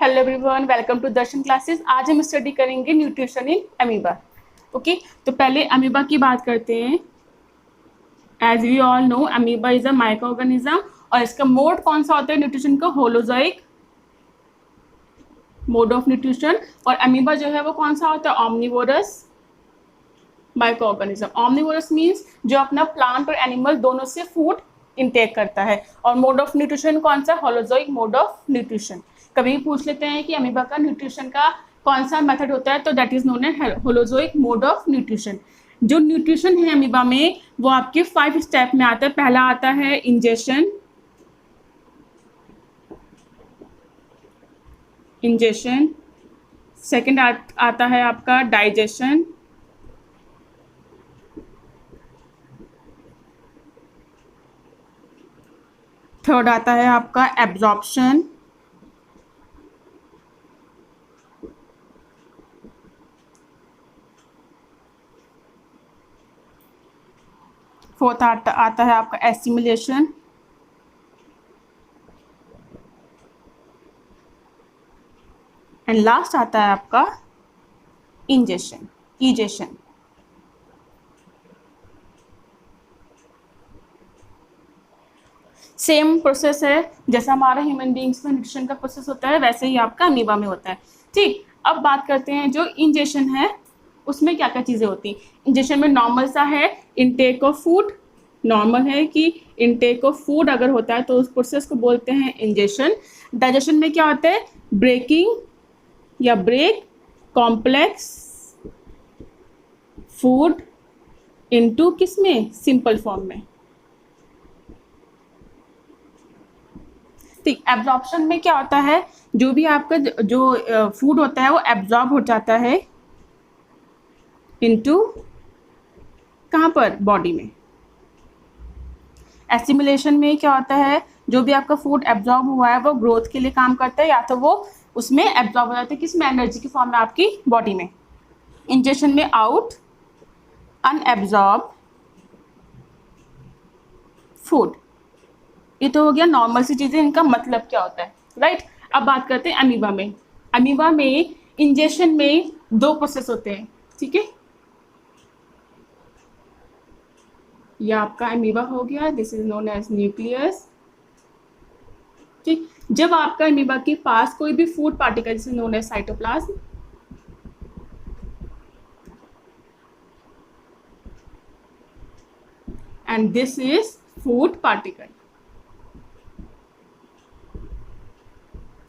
Hello everyone, welcome to Darshan classes. आज हम study करेंगे न्यूट्रिशन इन अमीबा। ओके, तो पहले अमीबा की बात करते हैं। As we all know, amoeba is a micro organism और इसका मोड कौन सा होता है न्यूट्रिशन का? Holozoic mode of nutrition. और अमीबा जो है वो कौन सा होता है? Omnivorous micro organism. Omnivorous means जो अपना प्लांट और एनिमल दोनों से फूड इनटेक करता है। और मोड ऑफ न्यूट्रिशन कौन सा? Holozoic mode of nutrition. कभी पूछ लेते हैं कि अमीबा का न्यूट्रिशन का कौन सा मेथड होता है, तो that is known as holozoic mode of nutrition. जो न्यूट्रिशन है अमीबा में वो आपके 5 स्टेप में आता है। पहला आता है इंजेशन, सेकंड आता है आपका डाइजेशन, थर्ड आता है आपका एब्जॉर्प्शन, फोर्थ आता है आपका एसिमिलेशन, एंड लास्ट आता है आपका इजेशन। सेम प्रोसेस है जैसा हमारा ह्यूमन बींग्स में न्यूट्रिशन का प्रोसेस होता है, वैसे ही आपका अमीबा में होता है। ठीक, अब बात करते हैं जो इंजेशन है उसमें क्या क्या चीज़ें होती हैं। इंजेशन में नॉर्मल सा है, इनटेक ऑफ फूड। नॉर्मल है कि इनटेक ऑफ फूड अगर होता है तो उस प्रोसेस को बोलते हैं इंजेशन। डाइजेशन में क्या होता है? ब्रेकिंग या ब्रेक कॉम्प्लेक्स फूड इनटू किस में? सिंपल फॉर्म में। ठीक, एब्जॉर्प्शन में क्या होता है? जो भी आपका जो फूड होता है वो एब्जॉर्ब हो जाता है इनटू कहाँ पर? बॉडी में। एसिमिलेशन में क्या होता है? जो भी आपका फूड एब्जॉर्ब हुआ है वो ग्रोथ के लिए काम करता है, या तो वो उसमें एब्जॉर्ब हो जाता है किस में? एनर्जी की फॉर्म में आपकी बॉडी में। इंजेशन में आउट अनएब्जॉर्ब फूड। ये तो हो गया नॉर्मल सी चीज़ें, इनका मतलब क्या होता है, राइट। अब बात करते हैं अमीबा में। अमीबा में इंजेशन में 2 प्रोसेस होते हैं, ठीक है। ये आपका अमीबा हो गया, this is known as nucleus. ठीक, जब आपका अमीबा के पास कोई भी food particle, this is known as cytoplasm, and this is food particle.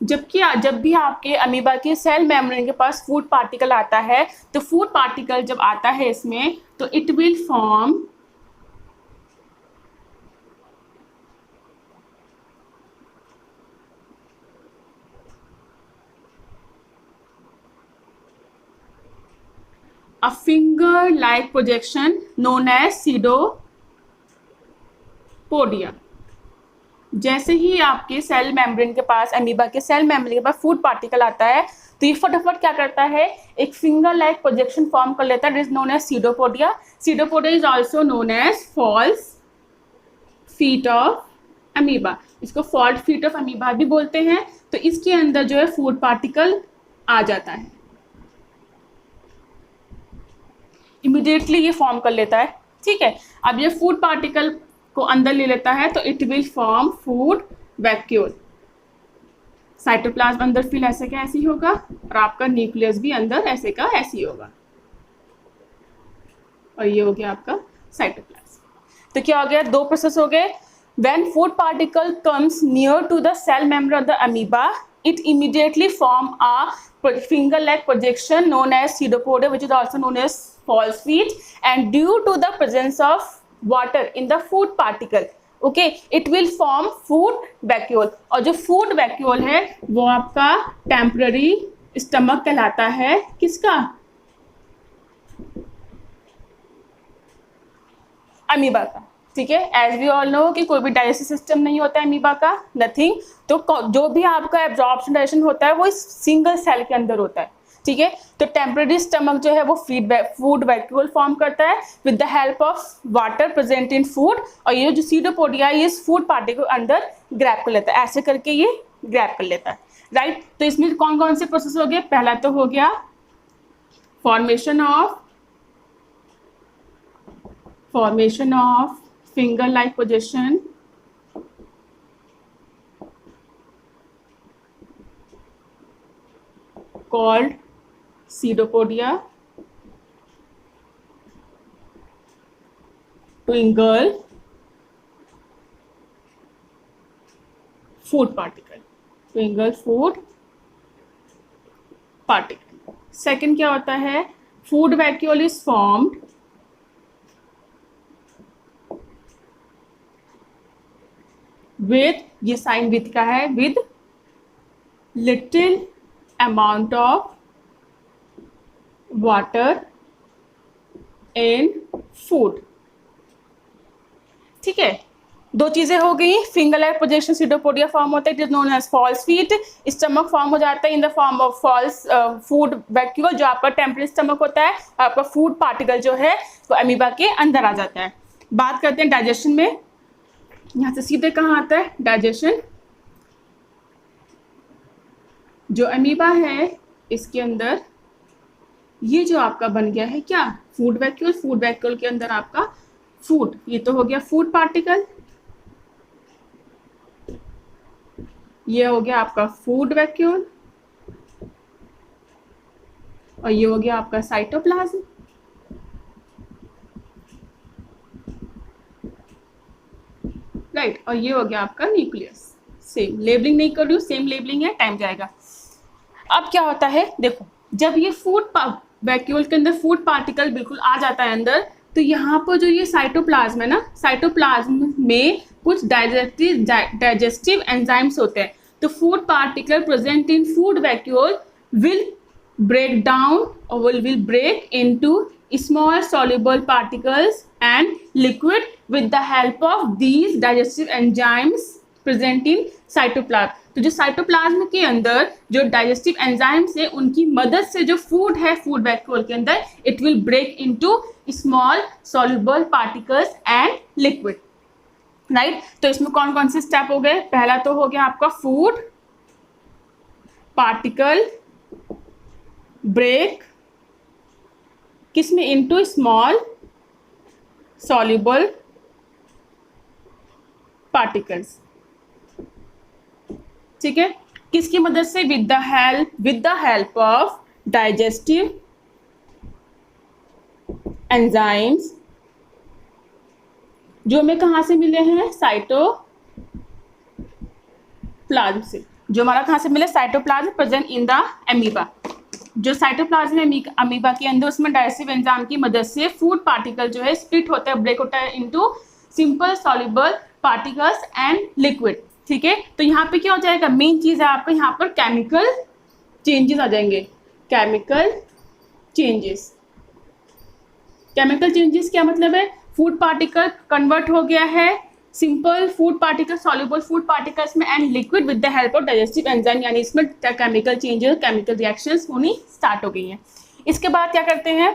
जब भी आपके अमीबा के सेल मेम्ब्रेन के पास फूड पार्टिकल आता है, तो फूड पार्टिकल जब आता है इसमें, तो it will form a finger like projection known as pseudopodia। जैसे ही आपके सेल मेम्ब्रेन के पास, अमीबा के सेल मेम्ब्रेन के पास फूड पार्टिकल आता है, तो ये फटाफट क्या करता है? एक फिंगर लाइक प्रोजेक्शन फॉर्म कर लेता है, is known as pseudopodia. Pseudopodia is also known as false feet of amoeba. इसको फॉल्ट फीट ऑफ अमीबा भी बोलते हैं। तो इसके अंदर जो है फूड पार्टिकल आ जाता है, इमीडिएटली ये फॉर्म कर लेता है, ठीक है। अब ये फूड पार्टिकल को अंदर ले लेता है तो it will form food vacuole. Cytoplasm अंदर फिल ऐसे का ऐसी होगा, और आपका न्यूक्लियस भी अंदर ऐसे का ऐसी होगा, और ये हो गया आपका साइटोप्लाज्म। तो क्या हो गया? 2 प्रोसेस हो गए। When food particle comes near to the cell membrane of the amoeba, it immediately form a finger like projection known as pseudopodia, which is also known as false feet, and due to the presence of water in the food particle, okay, it will form food vacuole। और जो food vacuole है वो आपका temporary stomach कहलाता है, किसका? Amoeba का, ठीक है। एज वी ऑल नो कि कोई भी डाइजेस्टिव सिस्टम नहीं होता है अमीबा का, नथिंग। तो जो भी आपका एब्जॉर्प्शन डाइजेशन होता है वो इस सिंगल सेल के अंदर होता है, ठीक है। तो टेम्परेरी स्टमक जो है वो फूड वैक्यूल फॉर्म करता है with the help of water present in food, और ये जो सीडोपोडिया ये इस फूड पार्टी को अंदर ग्रैब कर लेता है, ऐसे करके ये ग्रैब कर लेता है, राइट। तो इसमें कौन कौन से प्रोसेस हो गए, पहला तो हो गया formation of finger like position, called pseudopodia to engulf food particle, second क्या होता है, food vacuole is formed with, ये साइन विद का है, with little amount of water in food, ठीक है। दो चीजें हो गई, finger like position pseudopodia form होता है, it is known as false feet, stomach form हो जाता है in the form of false food vacuole, जो आपका टेम्परेरी स्टमक होता है, आपका फूड पार्टिकल जो है वो अमीबा के अंदर आ जाता है। बात करते हैं डाइजेशन में, यहाँ से सीधे कहाँ आता है डाइजेशन, जो अमीबा है इसके अंदर ये जो आपका बन गया है क्या, फूड वैक्यूल के अंदर आपका फूड, ये तो हो गया फूड पार्टिकल, ये हो गया आपका फूड वैक्यूल, और ये हो गया आपका साइटोप्लाज्म, राइट। और ये हो गया आपका न्यूक्लियस। सेम लेबलिंग नहीं कर रही हूँ, सेम लेबलिंग है, टाइम जाएगा। अब क्या होता है, देखो जब ये फूड वैक्यूल के अंदर फूड पार्टिकल बिल्कुल आ जाता है अंदर, तो यहाँ पर जो ये साइटोप्लाज्म है ना, साइटोप्लाज्म में कुछ डाइजेस्टिव एंजाइम्स होते हैं। तो food particle present in food vacuole will break down और will break into small soluble particles and liquid with the help of these digestive enzymes present in cytoplasm। तो जो साइटोप्लाज्म के अंदर जो डाइजेस्टिव एंजाइम्स है उनकी मदद से जो फूड है फूड वैक्यूल के अंदर, it will break into small soluble particles and liquid, right. तो इसमें कौन कौन से स्टेप हो गए, पहला तो हो गया आपका फूड पार्टिकल ब्रेक किसमें, इनटू स्मॉल सॉल्युबल पार्टिकल्स, ठीक है। किसकी मदद से, with the help of digestive enzymes, जो हमें कहाँ से मिले हैं, साइटोप्लाज्म से, जो हमारा कहाँ से मिले, cytoplasm present in the amoeba. जो साइटोप्लाज्म अमीबा के अंदर उसमें डाइजेस्टिव एंजाइम की मदद से फूड पार्टिकल जो है स्प्लिट होता है, ब्रेक होता है into simple soluble particles and liquid, ठीक है। तो यहाँ पे क्या हो जाएगा, मेन चीज है आपको यहाँ पर केमिकल चेंजेस आ जाएंगे। केमिकल चेंजेस क्या मतलब है, फूड पार्टिकल कन्वर्ट हो गया है simple food particle soluble food particles में and liquid with the help of digestive enzyme, यानी इसमें केमिकल चेंजेस केमिकल रिएक्शंस होनी स्टार्ट हो गई हैं। इसके बाद क्या करते हैं,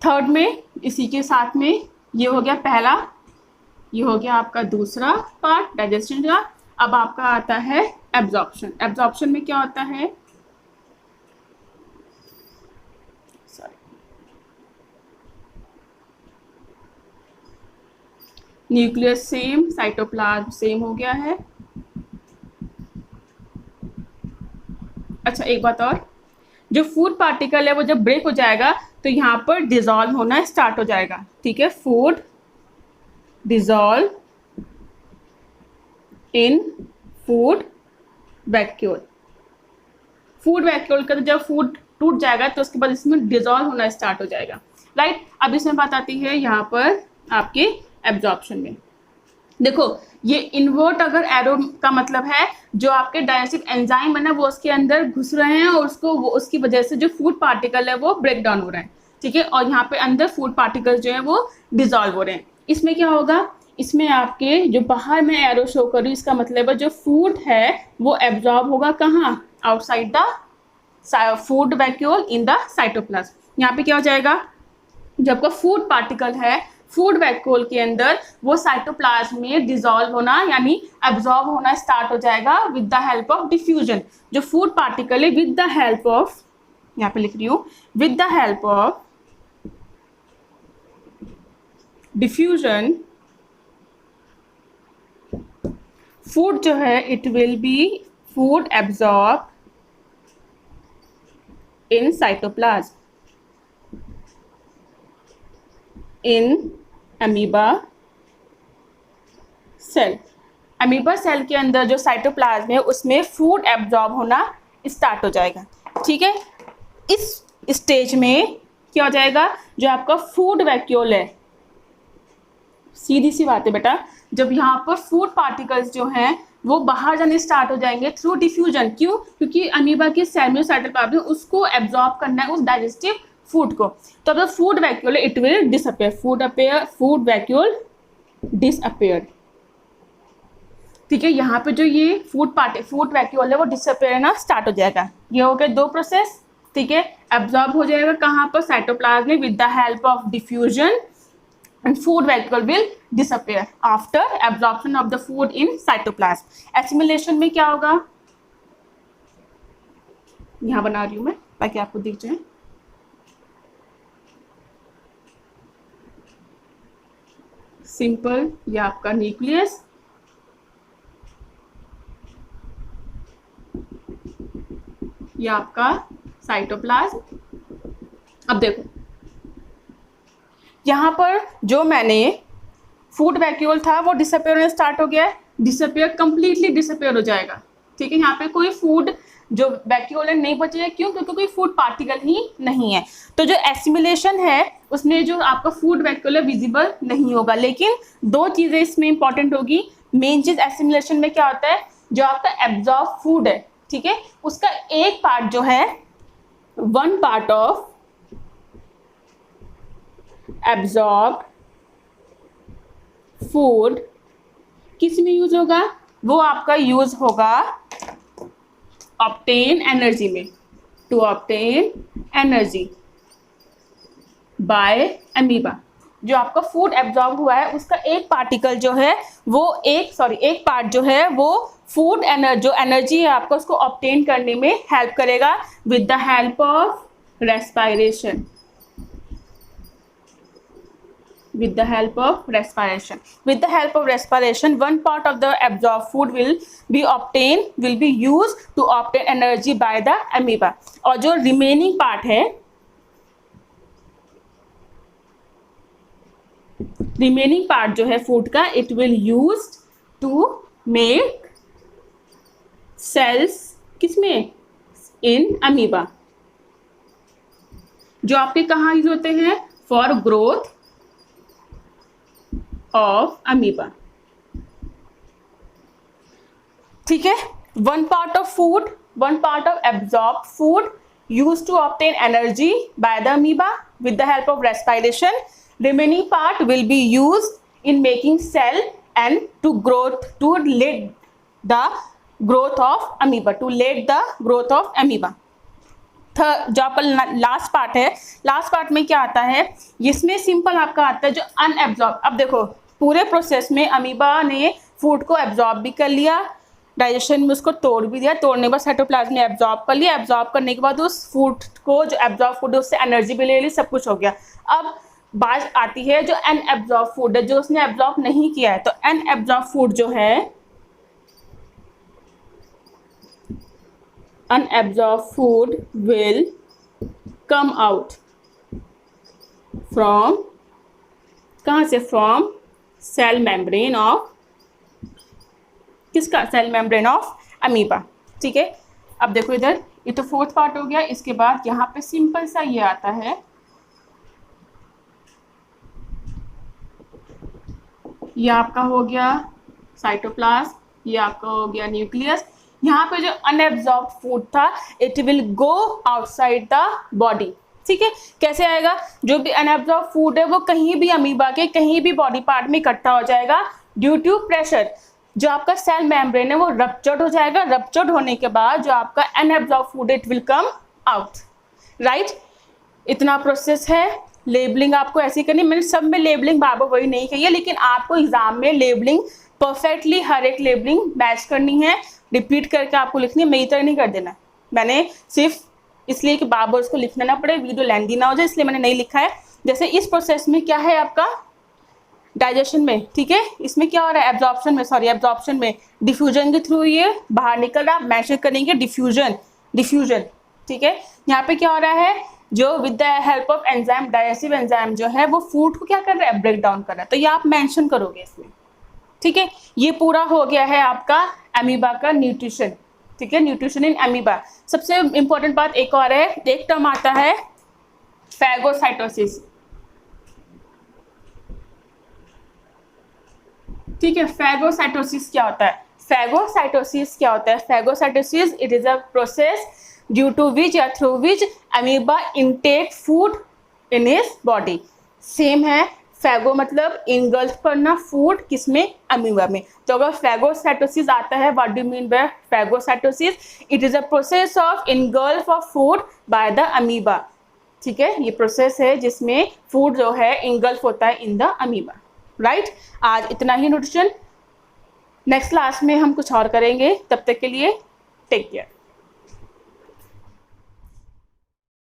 थर्ड में इसी के साथ में ये हो गया पहला, ये हो गया आपका दूसरा पार्ट डाइजेशन का। अब आपका आता है एब्जॉर्प्शन में क्या होता है, न्यूक्लियस सेम, साइटोप्लाज्म सेम हो गया है। अच्छा एक बात और, जो फूड पार्टिकल है वो जब ब्रेक हो जाएगा तो यहाँ पर डिसॉल्व होना स्टार्ट हो जाएगा, ठीक है। Food dissolve in food vacuole, का जब फूड टूट जाएगा तो उसके बाद इसमें डिसॉल्व होना स्टार्ट हो जाएगा, राइट। अब इसमें बात आती है यहाँ पर आपके एब्जॉर्प्शन में। देखो ये इन्वर्ट अगर एरो का मतलब है जो आपके डाइजेस्टिव एंजाइम है ना वो उसके अंदर घुस रहे हैं और उसकी वजह से जो फूड पार्टिकल है वो ब्रेक डाउन हो रहे हैं, ठीक है। और यहाँ पे अंदर फूड पार्टिकल्स जो है वो डिसॉल्व हो रहे हैं। इसमें क्या होगा, इसमें आपके जो बाहर में एरो शो कर रही हूँ इसका मतलब है जो फूड है वो एब्जॉर्ब होगा कहाँ, outside the food vacuole in the cytoplasm. यहाँ पे क्या हो जाएगा, जो आपका फूड पार्टिकल है फूड वैक्यूल के अंदर वो साइटोप्लाज्म में डिसॉल्व होना यानी एब्जॉर्ब होना स्टार्ट हो जाएगा with the help of diffusion. जो फूड पार्टिकल है विद द हेल्प ऑफ, यहाँ पे लिख रही हूँ, with the help of diffusion food जो है it will be food absorb in cytoplasm in amoeba cell. Amoeba cell के अंदर जो साइटोप्लाज्म है उसमें फूड एब्जॉर्ब होना स्टार्ट हो जाएगा। ठीक है, इस स्टेज में क्या हो जाएगा, जो आपका फूड वैक्यूल है, सीधी सी बात है बेटा, जब यहाँ पर फूड पार्टिकल्स जो हैं वो बाहर जाने स्टार्ट हो जाएंगे थ्रू डिफ्यूजन। क्यों? क्योंकि अमीबा के सेल में साइटोप्लाज्म उसको एब्जॉर्ब करना है उस डाइजेस्टिव फूड को। तो अब food vacuole it will disappear, food vacuole disappear. ठीक है, यहाँ पे जो ये फूड वैक्यूल है वो डिसअपियर ना स्टार्ट हो जाएगा। ये हो गए दो प्रोसेस। ठीक है, एब्जॉर्ब हो जाएगा कहाँ पर, साइटोप्लाज्म में with the help of diffusion and food vacuole will disappear after absorption of the food in cytoplasm. Assimilation में क्या होगा, यहाँ बना रही हूँ मैं ताकि आपको दिख जाए। सिंपल, ये आपका न्यूक्लियस, ये आपका साइटोप्लाज्म। अब देखो यहाँ पर जो मैंने फूड वैक्यूल था वो डिसअपियर होने स्टार्ट हो गया है, डिसअपियर कंप्लीटली डिसअपियर हो जाएगा। ठीक है, यहाँ पे कोई फूड जो वैक्यूल है नहीं बचेगा। क्यों? क्योंकि कोई फूड पार्टिकल ही नहीं है। तो जो एसिमिलेशन है उसमें जो आपका फूड वैक्यूल है विजिबल नहीं होगा। लेकिन दो चीज़ें इसमें इंपॉर्टेंट होगी। मेन चीज़ एसिमिलेशन में क्या होता है, जो आपका एब्जॉर्ब फूड है, ठीक है, उसका एक पार्ट जो है, one part of absorb food किस में यूज होगा, वो आपका यूज होगा ऑब्टेन एनर्जी में, to obtain energy by amoeba. जो आपका फूड एब्जॉर्ब हुआ है उसका एक पार्टिकल जो है वो एक पार्ट जो है वो फूड जो एनर्जी है आपका उसको ऑब्टेन करने में हेल्प करेगा with the help of respiration. With the help of respiration. With the help of respiration, one part of the absorbed food will be used to obtain energy by the amoeba. और जो remaining part है, remaining part जो है food का, it will used to make cells किसमें, in amoeba, जो आपके कहाँ यूज होते हैं, for growth ऑफ अमीबा। ठीक है, one part of food, one part of absorb food use to obtain energy by the amoeba with the help of respiration. Remaining part will be use in making cell and to let the growth of amoeba, जो आपका last part है, last part में क्या आता है, इसमें simple आपका आता है जो अनएब्जॉर्ब। अब देखो पूरे प्रोसेस में अमीबा ने फूड को एब्जॉर्ब भी कर लिया, डाइजेशन में उसको तोड़ भी दिया, तोड़ने के बाद साइटोप्लाज्म ने एब्जॉर्ब कर लिया, एब्जॉर्ब करने के बाद उस फूड को, जो एब्जॉर्ब फूड है उससे एनर्जी भी ले ली, सब कुछ हो गया। अब बात आती है जो अनएब्जॉर्ब फूड है, जो उसने एब्जॉर्ब नहीं किया है। तो अनएब्जॉर्ब फूड जो है, unabsorbed food will come out from, कहाँ से, from cell membrane of, किसका, सेल मेम्ब्रेन ऑफ अमीबा। ठीक है, अब देखो इधर, ये तो फोर्थ पार्ट हो गया। इसके बाद यहाँ पे सिंपल सा ये आता है, ये आपका हो गया साइटोप्लाज्म, ये आपका हो गया न्यूक्लियस। यहाँ पे जो अनएब्जॉर्ब फूड था it will go outside the body. ठीक है, कैसे आएगा, जो भी अनएब्जॉर्ब फूड है वो कहीं भी अमीबा के कहीं भी बॉडी पार्ट में इकट्ठा हो जाएगा ड्यू टू प्रेशर। जो आपका सेल मेम्ब्रेन है वो रप्चर्ड हो जाएगा, रप्चर्ड होने के बाद जो आपका unabsorbed food it will come out, right. इतना प्रोसेस है। लेबलिंग आपको ऐसी करनी, मैंने सब में लेबलिंग बार बार वही नहीं कही है, लेकिन आपको एग्जाम में लेबलिंग परफेक्टली हर एक लेबलिंग मैच करनी है, रिपीट करके आपको लिखनी है, मेरी तरह नहीं कर देना। मैंने सिर्फ इसलिए कि बार बार उसको लिखना ना पड़े, वीडियो लेंथी ना हो जाए, इसलिए मैंने नहीं लिखा है। जैसे इस प्रोसेस में क्या है आपका डाइजेशन में, ठीक है, इसमें क्या हो रहा है एब्जॉर्प्शन में डिफ्यूजन के थ्रू ये बाहर निकल रहा है, मेजर करेंगे डिफ्यूजन, ठीक है। यहाँ पे क्या हो रहा है, जो with the help of enzyme, digestive enzyme जो है वो फूड को क्या कर रहा है, ब्रेक डाउन कर रहा है, तो ये आप मेंशन करोगे इसमें, ठीक है। ये पूरा हो गया है आपका अमीबा का न्यूट्रिशन, ठीक है, न्यूट्रिशन इन अमीबा। सबसे इंपॉर्टेंट बात एक और है, एक टर्म आता है फैगोसाइटोसिस, ठीक है। फैगोसाइटोसिस क्या होता है, phagocytosis it is a process due to which या through which amoeba intake food in his body. Same है, फैगो मतलब इनगल्फ करना फूड, किसमें, अमीबा में। तो अगर फैगोसाइटोसिस आता है, what do you mean by phagocytosis, it is a process of engulf of food by the amoeba, ठीक है। ये प्रोसेस है जिसमें फूड जो है इनगल्फ होता है इन द अमीबा, राइट। आज इतना ही न्यूट्रिशन, नेक्स्ट क्लास में हम कुछ और करेंगे, तब तक के लिए टेक केयर।